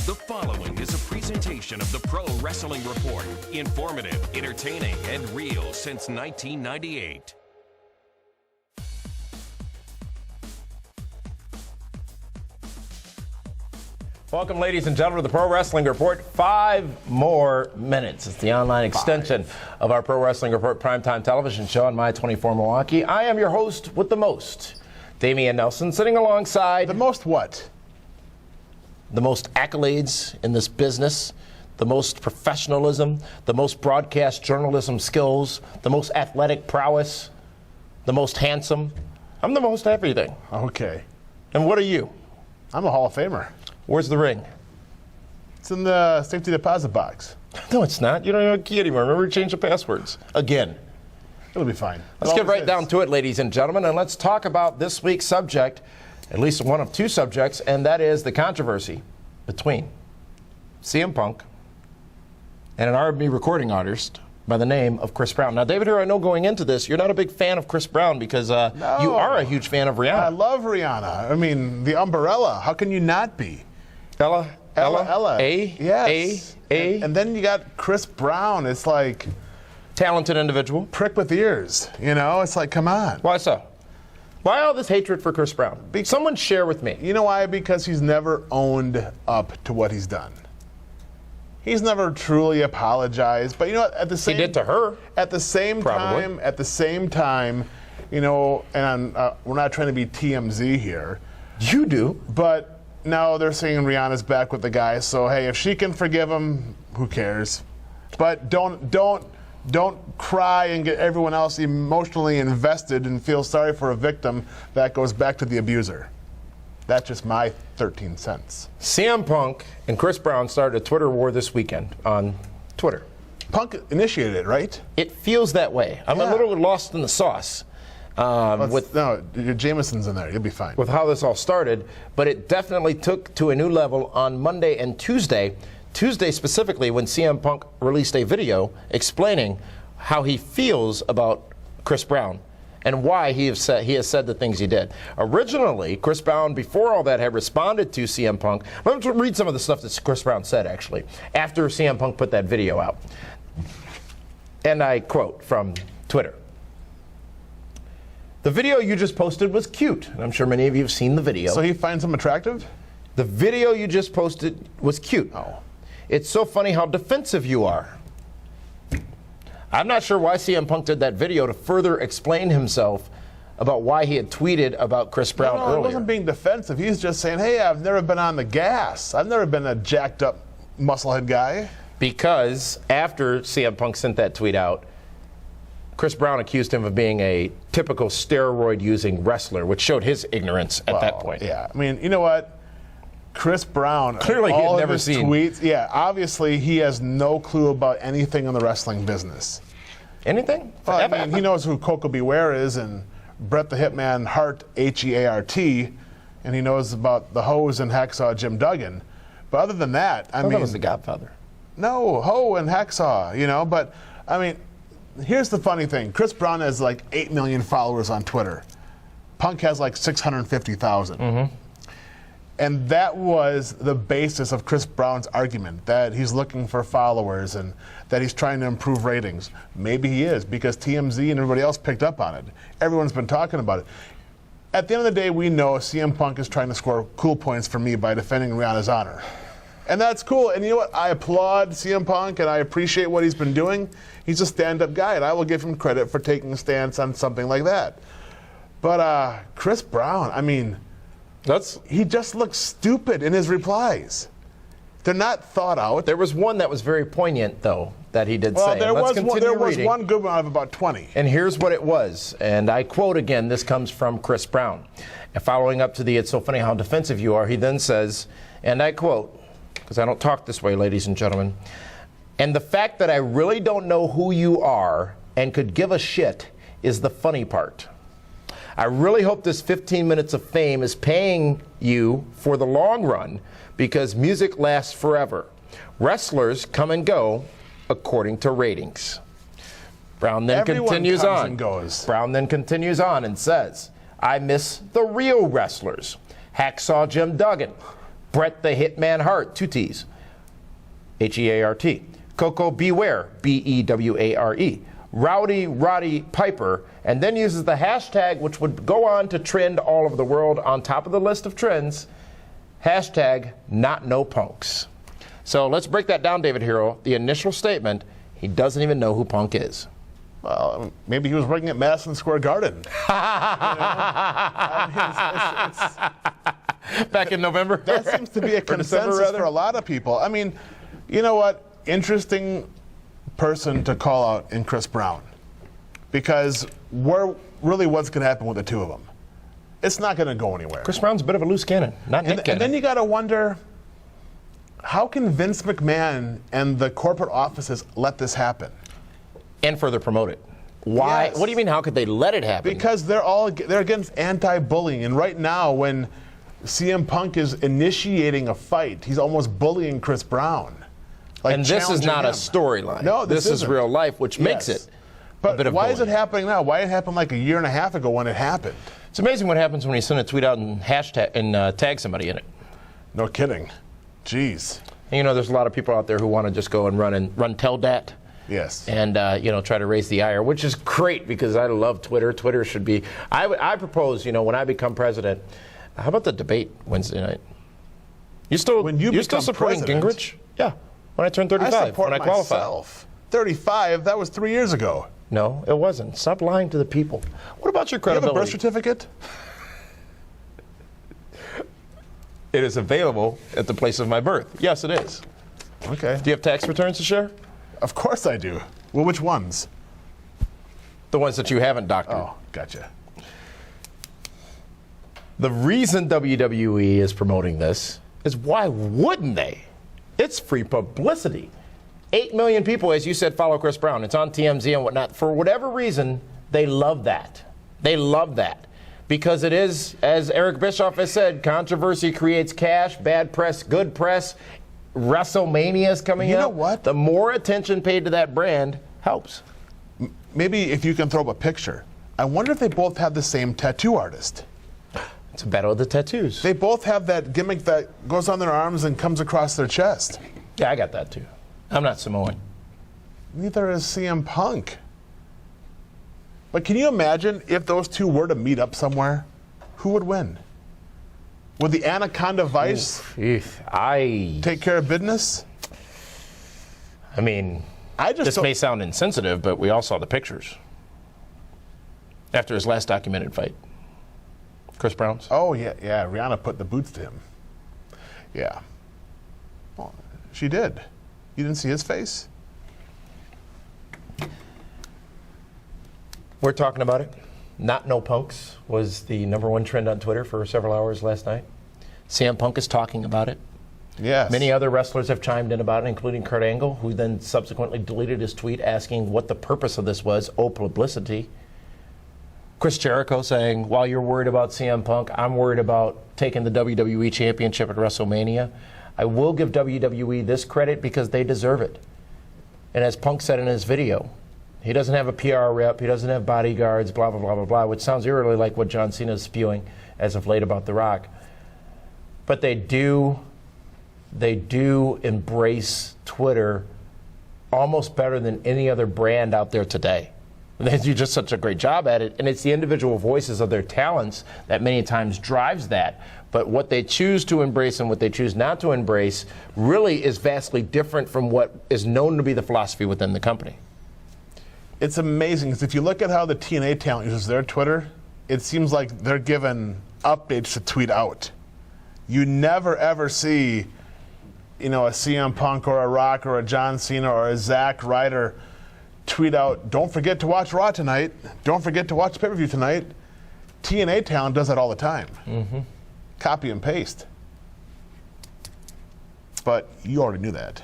The following is a presentation of the Pro Wrestling Report. Informative, entertaining, and real since 1998. Welcome, ladies and gentlemen, to the Pro Wrestling Report. 5 more minutes. It's the online extension of our Pro Wrestling Report primetime television show on My24 Milwaukee. I am your host with the most, Damian Nelson, sitting alongside... The most what? The most accolades in this business, the most professionalism, the most broadcast journalism skills, the most athletic prowess, the most handsome. I'm the most everything. Okay. And what are you? I'm a Hall of Famer. Where's the ring? It's in the safety deposit box. No, it's not. You don't have a key anymore. Remember to change the passwords. Again. It'll be fine. Let's get right down to it, ladies and gentlemen, and let's talk about this week's subject, at least one of two subjects, and that is the controversy between CM Punk and an R&B recording artist by the name of Chris Brown. Now, David, here I know going into this, you're not a big fan of Chris Brown because you are a huge fan of Rihanna. I love Rihanna. I mean, the umbrella. How can you not be? Ella. Yes. A. And then you got Chris Brown. It's like... Talented individual. Prick with ears. You know, it's like, come on. Why so? Why all this hatred for Chris Brown? Someone share with me. You know why? Because he's never owned up to what he's done. He's never truly apologized. But you know what? At the same... He did to her. At the same time, you know, and we're not trying to be TMZ here. You do. But now they're saying Rihanna's back with the guy. So, hey, if she can forgive him, who cares? But don't cry and get everyone else emotionally invested and feel sorry for a victim. That goes back to the abuser. That's just my 13 cents. CM Punk and Chris Brown started a Twitter war this weekend on Twitter. Punk initiated it, right? It feels that way. I'm a little lost in the sauce. No, your Jameson's in there. You'll be fine. With how this all started, but it definitely took to a new level on Monday and Tuesday. Tuesday specifically, when CM Punk released a video explaining how he feels about Chris Brown and why he has said the things he did. Originally, Chris Brown, before all that, had responded to CM Punk. Let me read some of the stuff that Chris Brown said, actually, after CM Punk put that video out. And I quote from Twitter. "The video you just posted was cute." And I'm sure many of you have seen the video. So he finds him attractive? "The video you just posted was cute. Oh. It's so funny how defensive you are." I'm not sure why CM Punk did that video to further explain himself about why he had tweeted about Chris Brown earlier. He wasn't being defensive. He's just saying, hey, I've never been on the gas. I've never been a jacked up musclehead guy. Because after CM Punk sent that tweet out, Chris Brown accused him of being a typical steroid-using wrestler, which showed his ignorance at that point. Yeah, I mean, you know what? Chris Brown, clearly he had never his seen tweets. Yeah, obviously he has no clue about anything in the wrestling business. Anything? Well, I mean, he knows who Coco Beware is and Bret the Hitman Hart, H-E-A-R-T, and he knows about the Hose and Hacksaw Jim Duggan. But other than that, I mean, that was The Godfather. No, Ho and Hacksaw, you know. But I mean, here's the funny thing: Chris Brown has like 8 million followers on Twitter. Punk has like 650,000. Mm-hmm. And that was the basis of Chris Brown's argument, that he's looking for followers and that he's trying to improve ratings. Maybe he is, because TMZ and everybody else picked up on it. Everyone's been talking about it. At the end of the day, we know CM Punk is trying to score cool points for me by defending Rihanna's honor. And that's cool. And you know what? I applaud CM Punk and I appreciate what he's been doing. He's a stand-up guy, and I will give him credit for taking a stance on something like that. But Chris Brown, I mean... he just looks stupid in his replies. They're not thought out. There was one that was very poignant, though, that he did say. There was one good one out of about 20. And here's what it was. And I quote again, this comes from Chris Brown. And following up to the "it's so funny how defensive you are," he then says, and I quote, because I don't talk this way, ladies and gentlemen, "And the fact that I really don't know who you are and could give a shit is the funny part. I really hope this 15 minutes of fame is paying you for the long run, because music lasts forever. Wrestlers come and go according to ratings." Brown then continues on. Brown then continues on and says, "I miss the real wrestlers. Hacksaw Jim Duggan, Bret the Hitman Hart, 2 T's, Heart. Coco Beware, Beware. Rowdy Roddy Piper, and then uses the hashtag, which would go on to trend all over the world on top of the list of trends, hashtag not no punks. So let's break that down, David Hero. The initial statement, he doesn't even know who Punk is. Well, maybe he was working at Madison Square Garden. Back in November? That seems to be a consensus for a lot of people. I mean, you know what? Interesting person to call out in Chris Brown. Because really what's going to happen with the two of them? It's not going to go anywhere. Chris Brown's a bit of a loose cannon, not Nick Cannon. And then you got to wonder, how can Vince McMahon and the corporate offices let this happen? And further promote it. Why? Yes. What do you mean, how could they let it happen? Because they're against anti-bullying. And right now, when CM Punk is initiating a fight, he's almost bullying Chris Brown. Like, and this is not a storyline. No, this is real life, which makes it a bit of why bullying. is it happening now? Why it happened like a year and a half ago when it happened? It's amazing what happens when you send a tweet out and hashtag and tag somebody in it. No kidding. Jeez. And, you know, there's a lot of people out there who want to just go and run tell dat. Yes. And, try to raise the ire, which is great because I love Twitter. Twitter should be. I propose, when I become president, how about the debate Wednesday night? You still supporting Gingrich? Yeah. When I turn 35, when I qualify. Myself. 35? That was 3 years ago. No, it wasn't. Stop lying to the people. What about your credibility? You have a birth certificate? It is available at the place of my birth. Yes, it is. Okay. Do you have tax returns to share? Of course I do. Well, which ones? The ones that you haven't doctored. Oh, gotcha. The reason WWE is promoting this is why wouldn't they? It's free publicity. 8 million people, as you said, follow Chris Brown. It's on TMZ and whatnot. For whatever reason, they love that. They love that. Because it is, as Eric Bischoff has said, controversy creates cash, bad press, good press. Wrestlemania is coming up. You know what? The more attention paid to that brand helps. Maybe if you can throw up a picture. I wonder if they both have the same tattoo artist. It's a battle of the tattoos. They both have that gimmick that goes on their arms and comes across their chest. Yeah, I got that too. I'm not Samoan. Neither is CM Punk. But can you imagine if those two were to meet up somewhere? Who would win? Would the Anaconda Vice take care of business? I mean, this may sound insensitive, but we all saw the pictures after his last documented fight. Chris Brown's? Oh, yeah. Rihanna put the boots to him. Yeah. Well, she did. You didn't see his face? We're talking about it. Not no punks was the #1 trend on Twitter for several hours last night. CM Punk is talking about it. Yes. Many other wrestlers have chimed in about it, including Kurt Angle, who then subsequently deleted his tweet asking what the purpose of this was. Publicity. Chris Jericho saying, while you're worried about CM Punk, I'm worried about taking the WWE Championship at WrestleMania. I will give WWE this credit because they deserve it. And as Punk said in his video, he doesn't have a PR rep, he doesn't have bodyguards, blah, blah, blah, blah, blah, which sounds eerily like what John Cena is spewing as of late about The Rock. But they do embrace Twitter almost better than any other brand out there today. They do just such a great job at it, and it's the individual voices of their talents that many times drives that. But what they choose to embrace and what they choose not to embrace really is vastly different from what is known to be the philosophy within the company. It's amazing, because if you look at how the TNA talent uses their Twitter, it seems like they're given updates to tweet out. You never, ever see, a CM Punk or a Rock or a John Cena or a Zack Ryder tweet out, don't forget to watch Raw tonight. Don't forget to watch pay-per-view tonight. TNA talent does that all the time. Mm-hmm. Copy and paste. But you already knew that.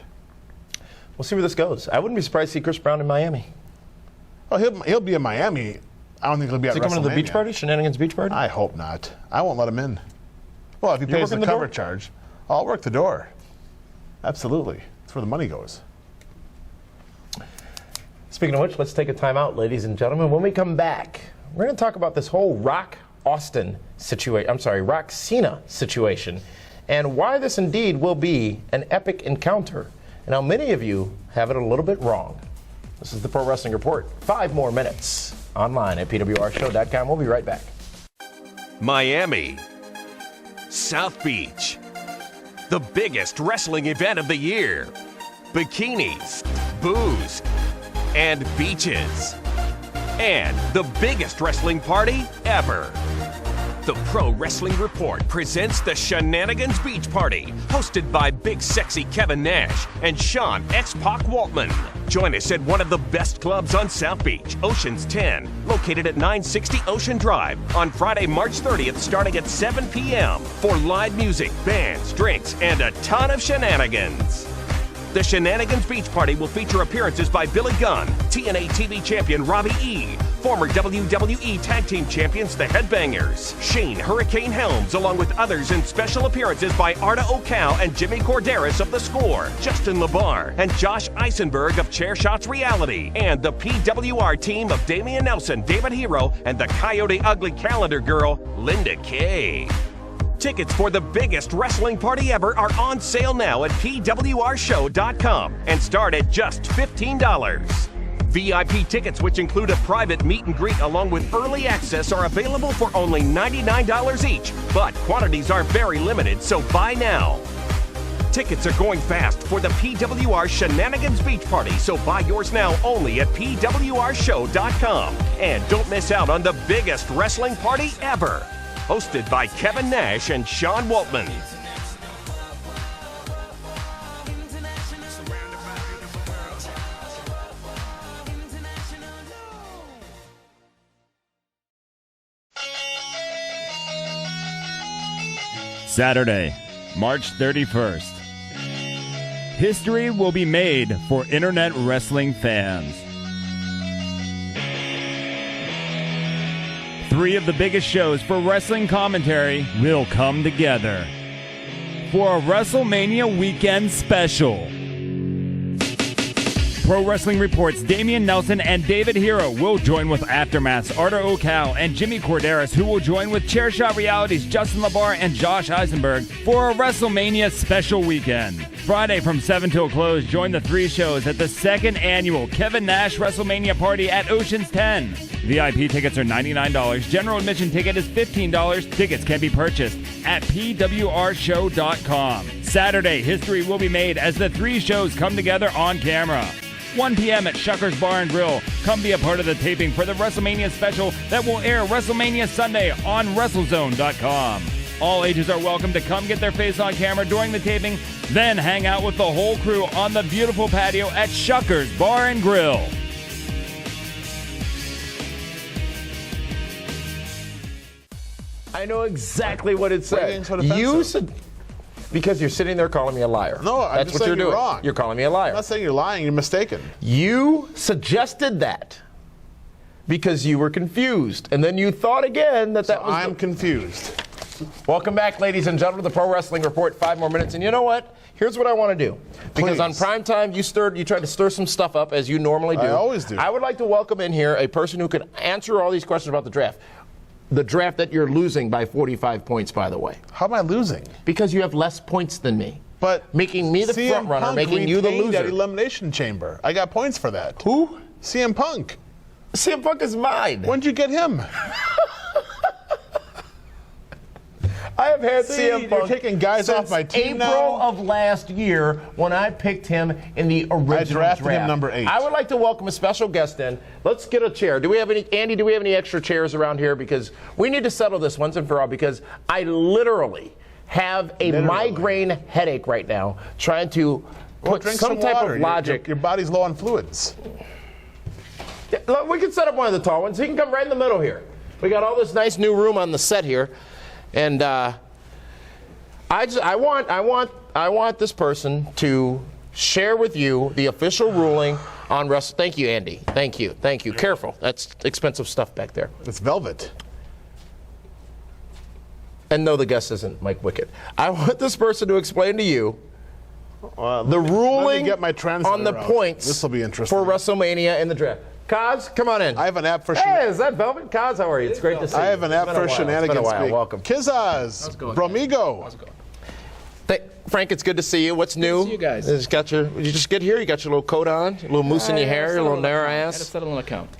We'll see where this goes. I wouldn't be surprised to see Chris Brown in Miami. Well, he'll be in Miami. I don't think he'll be at WrestleMania. Is he coming to the beach party? Shenanigans beach party? I hope not. I won't let him in. Well, if he pays the cover charge, I'll work the door. Absolutely. That's where the money goes. Speaking of which, let's take a time out, ladies and gentlemen. When we come back, we're going to talk about this whole Rock Cena situation and why this indeed will be an epic encounter, and how many of you have it a little bit wrong. This is the Pro Wrestling Report. 5 more minutes online at pwrshow.com. We'll be right back. Miami, South Beach, the biggest wrestling event of the year. Bikinis, booze, and beaches. And the biggest wrestling party ever. The Pro Wrestling Report presents the Shenanigans Beach Party, hosted by Big Sexy Kevin Nash and Sean X-Pac Waltman. Join us at one of the best clubs on South Beach, Ocean's 10, located at 960 Ocean Drive, on Friday, March 30th, starting at 7 p.m. for live music, bands, drinks, and a ton of shenanigans. The Shenanigans Beach Party will feature appearances by Billy Gunn, TNA TV champion Robbie E., former WWE Tag Team Champions The Headbangers, Shane Hurricane Helms, along with others, and special appearances by Arda Ocal and Jimmy Corderas of The Score, Justin LaBar, and Josh Eisenberg of Chair Shots Reality, and the PWR team of Damian Nelson, David Hero, and the Coyote Ugly Calendar Girl, Linda Kay. Tickets for the biggest wrestling party ever are on sale now at pwrshow.com and start at just $15. VIP tickets, which include a private meet and greet along with early access, are available for only $99 each, but quantities are very limited, so buy now. Tickets are going fast for the PWR Shenanigans Beach Party, so buy yours now only at pwrshow.com. And don't miss out on the biggest wrestling party ever. Hosted by Kevin Nash and Sean Waltman. Saturday, March 31st. History will be made for internet wrestling fans. 3 of the biggest shows for wrestling commentary will come together for a WrestleMania weekend special. Pro Wrestling Report's Damian Nelson and David Hero will join with Aftermath's Arda Ocal and Jimmy Corderas, who will join with Chairshot Reality's Justin LaBar and Josh Eisenberg for a WrestleMania special weekend. Friday from 7 till close, join the 3 shows at the 2nd annual Kevin Nash WrestleMania Party at Ocean's 10. VIP tickets are $99. General admission ticket is $15. Tickets can be purchased at pwrshow.com. Saturday, history will be made as the 3 shows come together on camera. 1 p.m. at Shucker's Bar and Grill. Come be a part of the taping for the WrestleMania special that will air WrestleMania Sunday on WrestleZone.com. All ages are welcome to come get their face on camera during the taping, then hang out with the whole crew on the beautiful patio at Shucker's Bar and Grill. I know exactly what it Why are you said. getting so You defensive? said, because you're sitting there calling me a liar. No, I'm That's just what saying you're doing. you're wrong. You're calling me a liar. I'm not saying you're lying, you're mistaken. You suggested that because you were confused, and then you thought again that that was. I'm confused. Welcome back, ladies and gentlemen, to the Pro Wrestling Report. 5 more minutes, and you know what? Here's what I want to do. Because Please. on prime time, you tried to stir some stuff up as you normally do. I always do. I would like to welcome in here a person who could answer all these questions about the draft. The draft that you're losing by 45 points, by the way. How am I losing? Because you have less points than me. But making me the CM front runner, Punk making you the retained that loser. Elimination Chamber. I got points for that. Who? CM Punk. CM Punk is mine. When'd you get him? I have had See, CM you're Punk taking guys since off my team April now? of last year when I picked him in the original drafted him draft. number 8. I would like to welcome a special guest in. Let's get a chair. Do we have any, Andy, do we have any extra chairs around here? Because we need to settle this once and for all, because I literally have a migraine headache right now trying to put drink some type water. of logic. Your body's low on fluids. Yeah, look, we can set up one of the tall ones. He can come right in the middle here. We got all this nice new room on the set here, and I want this person to share with you the official ruling on wrestling. Thank you, Andy. Thank you. Careful. That's expensive stuff back there. It's velvet. And no, the guest isn't Mike Wickett. I want this person to explain to you the let me ruling get my translator on the out. points This'll be interesting. for WrestleMania in the draft. Kaz, come on in. I have an app for Hey, is that Velvet? Kaz, how are you? It's great to see you. I have an app for It's been a Shenanigans. while. Welcome. Kizaz. How's it going? Bromigo. How's it going? Frank, it's good to see you. What's new? to see you guys. Did you just get here? You got your little coat on, a little mousse in your hair, your little narrow I had to ass. settle an account.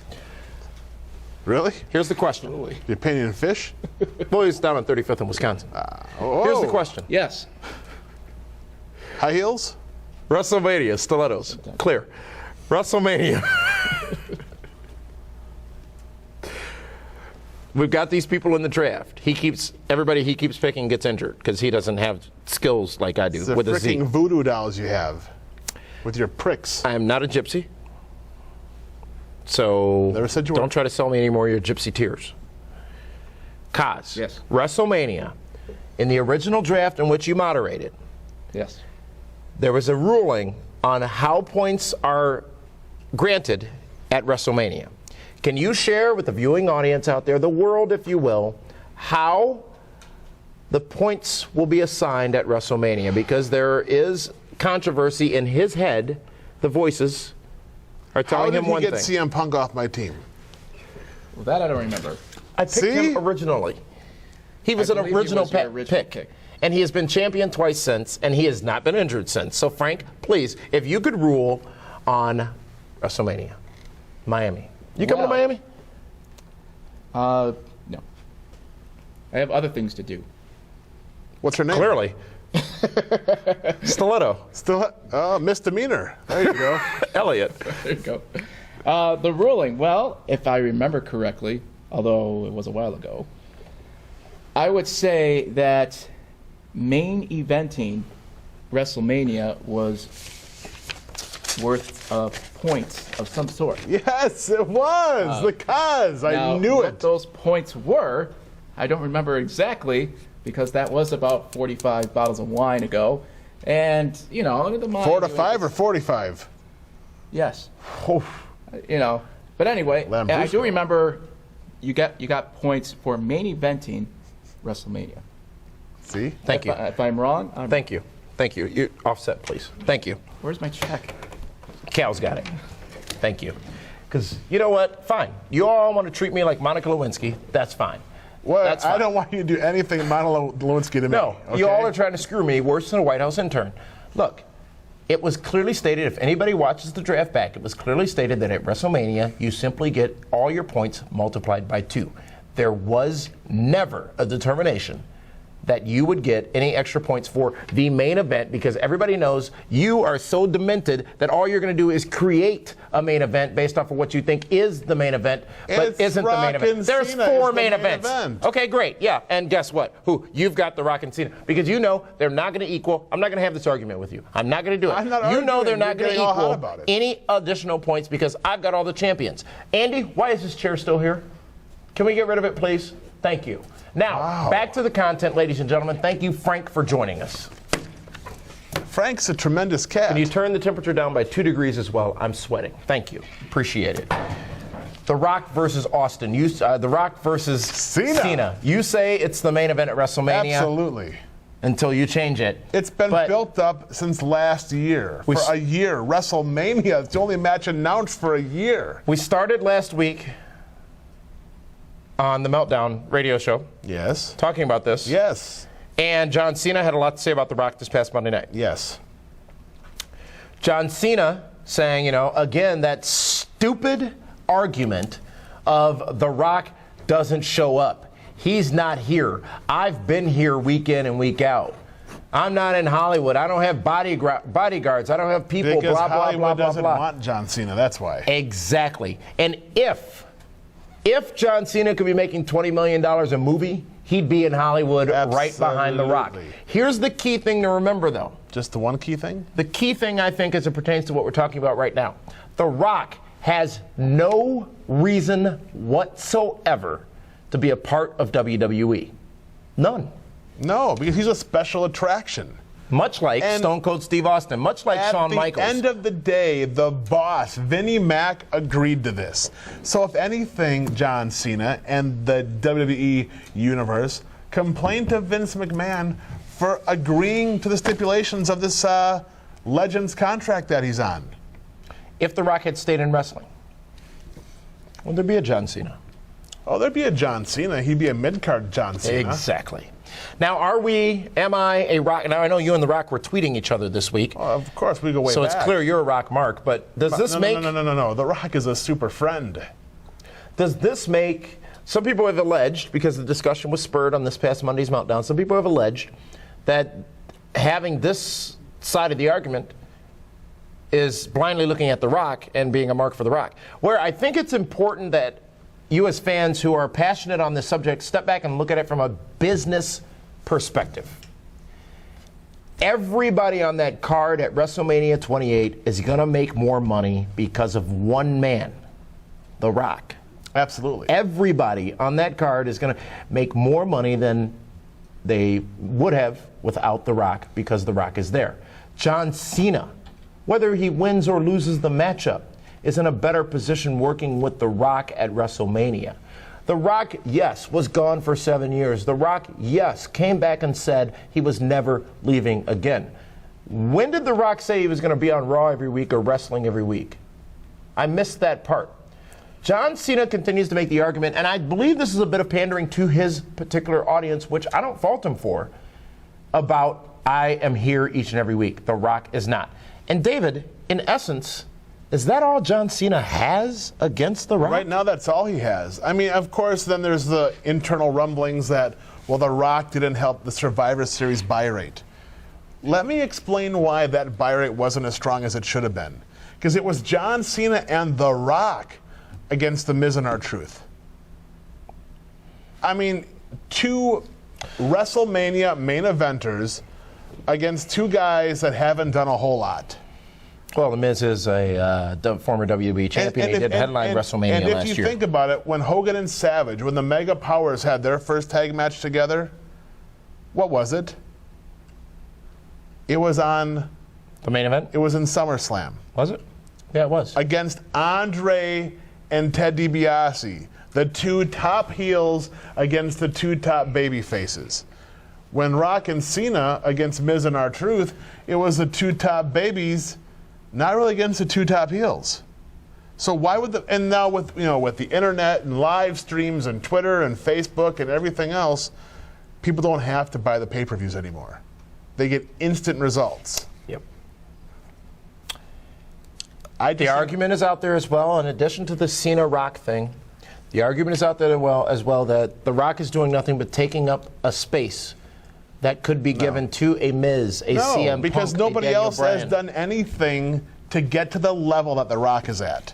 Really? Here's the question. You're painting fish? Well, he's down on 35th in Wisconsin. Oh. Here's the question. Yes. High heels? WrestleMania, stilettos, clear. WrestleMania. We've got these people in the draft. Everybody he keeps picking gets injured because he doesn't have skills like I do The with a Z. freaking voodoo dolls you have with your pricks. I am not a gypsy. So Never said you were. don't try to sell me any more of your gypsy tears. Kaz, Yes. WrestleMania, in the original draft in which you moderated, Yes. there was a ruling on how points are granted at WrestleMania. Can you share with the viewing audience out there, the world if you will, how the points will be assigned at WrestleMania? Because there is controversy in his head. The voices are How telling did him he one get thing. CM Punk off my team? Well, that I don't remember. I picked See? him originally. He was an believe he original, was your original pick. And he has been champion twice since, and he has not been injured since. So, Frank, please, if you could rule on WrestleMania, Miami. You coming to Wow. Miami? No. I have other things to do. What's her name? Clearly. Stiletto. Still, misdemeanor. There you go. Elliot. There you go. The ruling, well, if I remember correctly, although it was a while ago, I would say that main eventing WrestleMania was worth points of some sort. Yes, it was. The cause. I Now, knew what it. those points were, I don't remember exactly because that was about 45 bottles of wine ago. And, you know, look at the money. 4 to 5 or 45? Yes. You know, but anyway, Lambrusco. I do remember you got points for main eventing WrestleMania. See? Thank you. If I'm wrong, I'm Thank you. Thank you. You offset, please. Thank you. Where's my check? Cal's got it. Thank you. Because you know what? Fine. You all want to treat me like Monica Lewinsky. That's fine. Well, That's I fine. don't want you to do anything Monica Lewinsky to me. No, you okay? all are trying to screw me worse than a White House intern. Look, it was clearly stated, if anybody watches the draft back, it was clearly stated that at WrestleMania, you simply get all your points multiplied by 2. There was never a determination that you would get any extra points for the main event because everybody knows you are so demented that all you're going to do is create a main event based off of what you think is the main event, but It's isn't the main event. Rockin' There's Cena 4 is the main main events. event. Okay, great. Yeah, and guess what? You've got the Rock and Cena because you know they're not going to equal. I'm not going to have this argument with you. I'm not going to do it. I'm not you know arguing. they're not You're going to getting all hot equal about it. any additional points because I've got all the champions. Andy, why is this chair still here? Can we get rid of it, please? Thank you. Now, back to the content, ladies and gentlemen. Thank you, Frank, for joining us. Frank's a tremendous cat. Can you turn the temperature down by 2 degrees as well? I'm sweating. Thank you. Appreciate it. The Rock versus Austin. The Rock versus Cena. You say it's the main event at WrestleMania. Absolutely. Until you change it. It's been But built up since last year. For a year. WrestleMania. It's the only match announced for a year. We started last week on the Meltdown radio show Yes. talking about this. Yes. And John Cena had a lot to say about The Rock this past Monday night. Yes. John Cena saying, you know, again, that stupid argument of The Rock doesn't show up. He's not here. I've been here week in and week out. I'm not in Hollywood. I don't have bodyguards. I don't have people, Because blah, blah, Hollywood blah, blah, doesn't blah. want John Cena. That's why. Exactly. And if John Cena could be making $20 million a movie, he'd be in Hollywood right behind The Rock. Absolutely. Here's the key thing to remember, though. Just the one key thing? The key thing, I think, as it pertains to what we're talking about right now. The Rock has no reason whatsoever to be a part of WWE. None. No, because he's a special attraction. Much like And Stone Cold Steve Austin, much like Shawn Michaels. At the end of the day, the boss, Vinnie Mac, agreed to this. So if anything, John Cena and the WWE Universe complain to Vince McMahon for agreeing to the stipulations of this Legends contract that he's on. If The Rock had stayed in wrestling, would there be a John Cena? Oh, there'd be a John Cena. He'd be a mid-card John Cena. Exactly. Now, am I a Rock? Now, I know you and The Rock were tweeting each other this week. Of course, we go way so back. It's clear you're a Rock mark, but does this make... No. The Rock is a super friend. Does this make... Some people have alleged, because the discussion was spurred on this past Monday's Meltdown, some people have alleged that having this side of the argument is blindly looking at The Rock and being a mark for The Rock. Where I think it's important that you as fans who are passionate on this subject step back and look at it from a business perspective. Everybody on that card at WrestleMania 28 is going to make more money because of one man, The Rock. Absolutely. Everybody on that card is going to make more money than they would have without The Rock because The Rock is there. John Cena, whether he wins or loses the matchup, is in a better position working with The Rock at WrestleMania. The Rock, yes, was gone for 7 years. The Rock, yes, came back and said he was never leaving again. When did The Rock say he was going to be on Raw every week or wrestling every week? I missed that part. John Cena continues to make the argument, and I believe this is a bit of pandering to his particular audience, which I don't fault him for, about I am here each and every week. The Rock is not. And David, in essence, is that all John Cena has against The Rock? Right now, that's all he has. I mean, of course, then there's the internal rumblings that, well, The Rock didn't help the Survivor Series buy rate. Let me explain why that buy rate wasn't as strong as it should have been. Because it was John Cena and The Rock against The Miz and R-Truth. I mean, two WrestleMania main eventers against two guys that haven't done a whole lot. Well, The Miz is a former WWE champion. He did headline WrestleMania last year. And if you think about it, when Hogan and Savage, when the Mega Powers had their first tag match together, what was it? It was on... The main event? It was in SummerSlam. Was it? Yeah, it was. Against Andre and Ted DiBiase, the two top heels against the two top baby faces. When Rock and Cena against Miz and R-Truth, it was the two top babies, not really against the two top heels. So why would and now with the internet and live streams and Twitter and Facebook and everything else, people don't have to buy the pay-per-views anymore. They get instant results. Yep. The argument is out there as well, in addition to the Cena-Rock thing, the argument is out there as well that The Rock is doing nothing but taking up a space that could be given to a Miz, a CM Punk, because nobody a Daniel else Bryan. has done anything to get to the level that The Rock is at.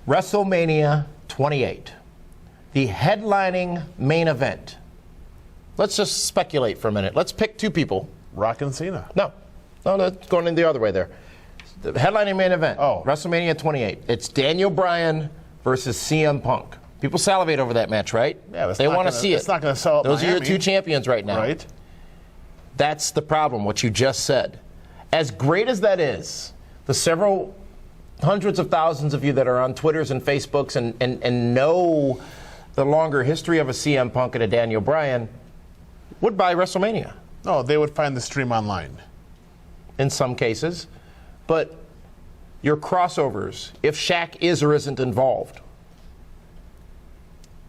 WrestleMania 28, the headlining main event. Let's just speculate for a minute. Let's pick two people. Rock and Cena. No, that's going in the other way there. The headlining main event, WrestleMania 28. It's Daniel Bryan versus CM Punk. People salivate over that match, right? Yeah, they want to see it. It's not going to sell out Those Miami. are your two champions right now. Right. That's the problem, what you just said. As great as that is, the several hundreds of thousands of you that are on Twitters and Facebooks and know the longer history of a CM Punk and a Daniel Bryan would buy WrestleMania. No, they would find the stream online. In some cases. But your crossovers, if Shaq is or isn't involved,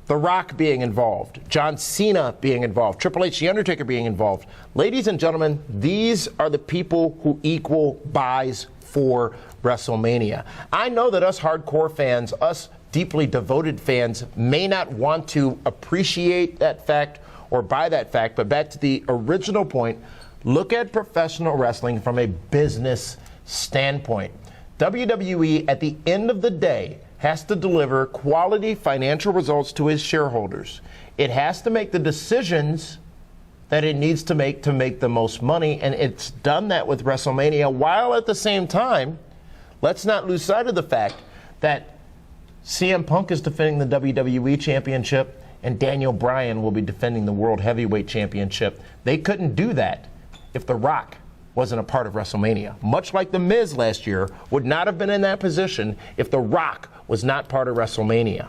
The Rock being involved, John Cena being involved, Triple H, The Undertaker being involved. Ladies and gentlemen, these are the people who equal buys for WrestleMania. I know that us hardcore fans, us deeply devoted fans, may not want to appreciate that fact or buy that fact, but back to the original point, look at professional wrestling from a business standpoint. WWE, at the end of the day, has to deliver quality financial results to its shareholders. It has to make the decisions that it needs to make the most money, and it's done that with WrestleMania, while at the same time, let's not lose sight of the fact that CM Punk is defending the WWE Championship and Daniel Bryan will be defending the World Heavyweight Championship. They couldn't do that if The Rock wasn't a part of WrestleMania. Much like The Miz last year would not have been in that position if The Rock was not part of WrestleMania.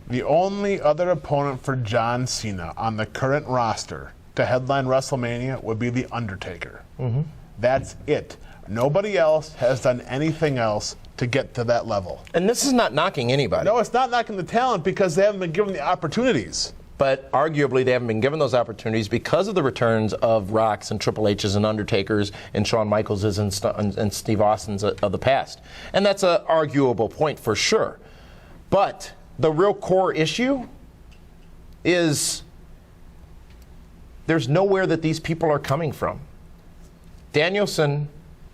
The only other opponent for John Cena on the current roster to headline WrestleMania would be The Undertaker. Mm-hmm. That's it. Nobody else has done anything else to get to that level. And this is not knocking anybody. No, it's not knocking the talent because they haven't been given the opportunities. But arguably, they haven't been given those opportunities because of the returns of Rocks and Triple H's and Undertakers and Shawn Michaels's and Steve Austin's of the past. And that's an arguable point for sure. But the real core issue is there's nowhere that these people are coming from. Danielson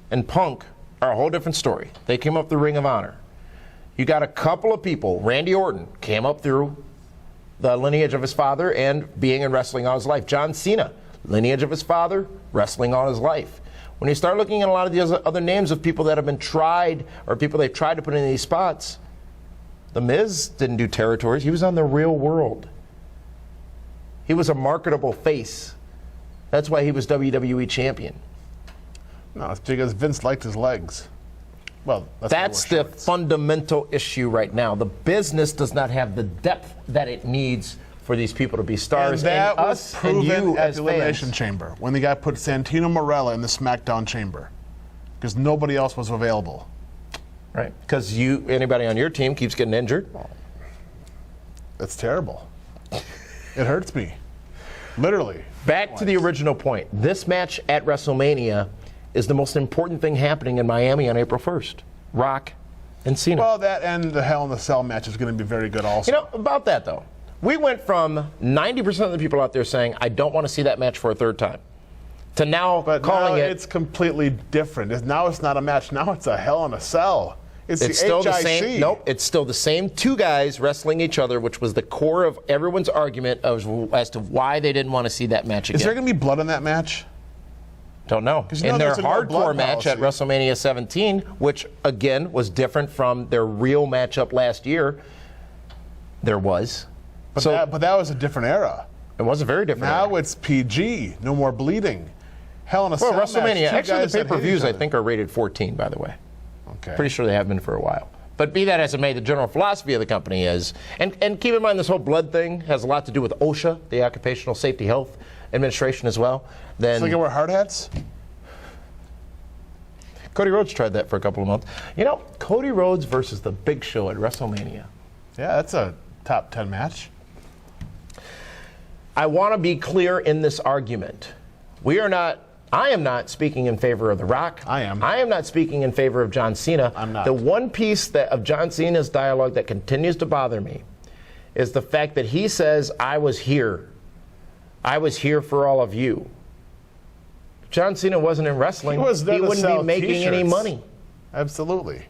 and Punk are a whole different story. They came up through Ring of Honor. You got a couple of people. Randy Orton came up through the lineage of his father and being in wrestling all his life. John Cena, lineage of his father, wrestling all his life. When you start looking at a lot of the other names of people that have been tried or people they've tried to put in these spots, The Miz didn't do territories. He was on The Real World. He was a marketable face. That's why he was WWE champion. No, it's because Vince liked his legs. Well, that's the fundamental issue right now. The business does not have the depth that it needs for these people to be stars. And that and was us proven and you at as the Elimination fans. Chamber when the guy put Santino Marella in the SmackDown Chamber because nobody else was available. Right, because anybody on your team keeps getting injured. That's terrible. It hurts me, literally. Back to the original point. This match at WrestleMania is the most important thing happening in Miami on April 1st. Rock and Cena. Well, that and the Hell in a Cell match is going to be very good also. You know, about that though, we went from 90% of the people out there saying, I don't want to see that match for a third time, to now calling it. It's completely different. Now it's not a match. Now it's a Hell in a Cell. It's the still HIC. the same. Nope, it's still the same two guys wrestling each other, which was the core of everyone's argument as to why they didn't want to see that match again. Is there going to be blood in that match? Don't know. In their hardcore match at WrestleMania 17, which again was different from their real matchup last year, there was. But that was a different era. It was a very different era. Now it's PG. No more bleeding. Hell in a Cell WrestleMania. match, Actually, the pay-per-views I think are rated 14, by the way. Okay. Pretty sure they have been for a while. But be that as it may, the general philosophy of the company is, and keep in mind this whole blood thing has a lot to do with OSHA, the Occupational Safety Health Administration as well. Then so they can wear hard hats? Cody Rhodes tried that for a couple of months. You know, Cody Rhodes versus The Big Show at WrestleMania. Yeah, that's a top 10 match. I want to be clear in this argument. I am not speaking in favor of The Rock. I am. I am not speaking in favor of John Cena. I'm not. The one piece of John Cena's dialogue that continues to bother me is the fact that he says, I was here. I was here for all of you. If John Cena wasn't in wrestling, He was there to wouldn't be sell making any t-shirts. money. Absolutely.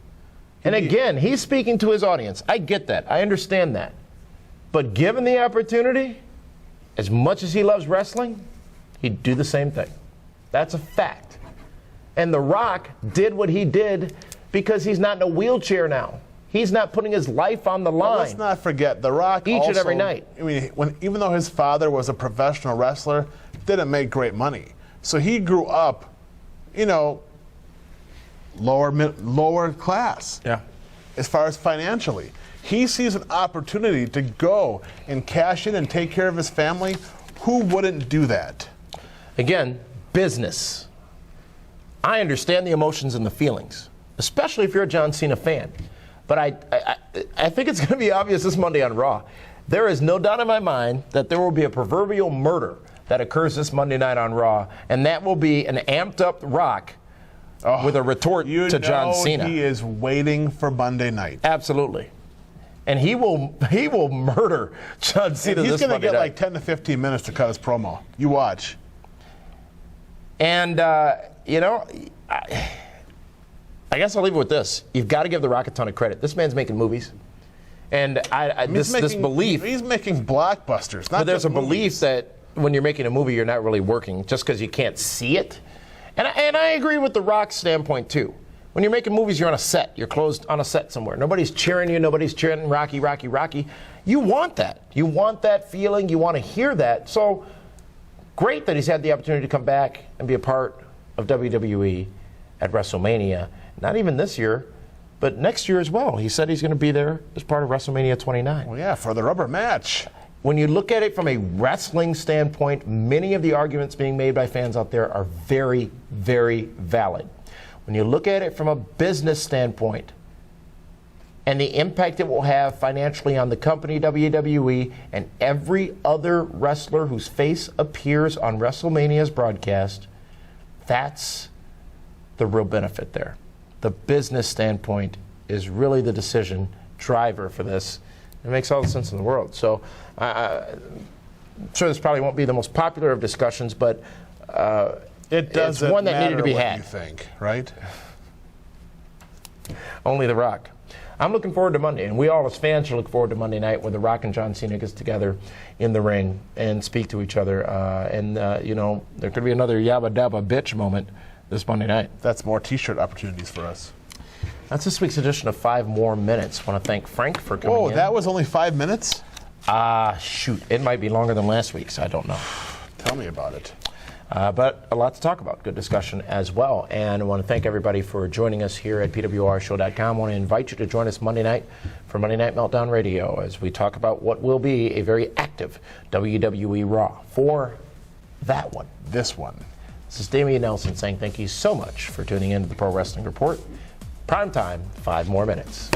And again, he's speaking to his audience. I get that. I understand that. But given the opportunity, as much as he loves wrestling, he'd do the same thing. That's a fact. And The Rock did what he did because he's not in a wheelchair now. He's not putting his life on the line. Well, let's not forget, The Rock Each also, and every night. I mean, even though his father was a professional wrestler, didn't make great money. So he grew up, lower class. Yeah. As far as financially. He sees an opportunity to go and cash in and take care of his family. Who wouldn't do that? Again, business. I understand the emotions and the feelings, especially if you're a John Cena fan. But I think it's going to be obvious this Monday on Raw. There is no doubt in my mind that there will be a proverbial murder that occurs this Monday night on Raw, and that will be an amped-up Rock with a retort to John Cena. He is waiting for Monday night. Absolutely. And he will murder John Cena this Monday night. He's going to get like 10 to 15 minutes to cut his promo. You watch. And, I guess I'll leave it with this. You've got to give The Rock a ton of credit. This man's making movies. And this belief. He's making blockbusters. But there's a belief that when you're making a movie, you're not really working just because you can't see it. And I agree with The Rock's standpoint, too. When you're making movies, you're on a set. You're closed on a set somewhere. Nobody's cheering you. Nobody's cheering Rocky, Rocky, Rocky. You want that. You want that feeling. You want to hear that. So great that he's had the opportunity to come back and be a part of WWE at WrestleMania. Not even this year, but next year as well. He said he's going to be there as part of WrestleMania 29. Well, yeah, for the rubber match. When you look at it from a wrestling standpoint, many of the arguments being made by fans out there are very, very valid. When you look at it from a business standpoint, and the impact it will have financially on the company WWE and every other wrestler whose face appears on WrestleMania's broadcast, that's the real benefit there. The business standpoint is really the decision driver for this. It makes all the sense in the world. So I'm sure this probably won't be the most popular of discussions, but it doesn't it's one that needed to be what had. You think, right? Only The Rock. I'm looking forward to Monday, and we all as fans should look forward to Monday night where The Rock and John Cena gets together in the ring and speak to each other. There could be another yabba dabba bitch moment this Monday night. That's more T-shirt opportunities for us. That's this week's edition of 5 More Minutes. I want to thank Frank for coming in. Oh, that was only 5 minutes? Shoot. It might be longer than last week's. I don't know. Tell me about it. But a lot to talk about. Good discussion as well. And I want to thank everybody for joining us here at pwrshow.com. I want to invite you to join us Monday night for Monday Night Meltdown Radio as we talk about what will be a very active WWE Raw for that one. This one. This is Damian Nelson saying thank you so much for tuning in to the Pro Wrestling Report. Prime time, 5 more minutes.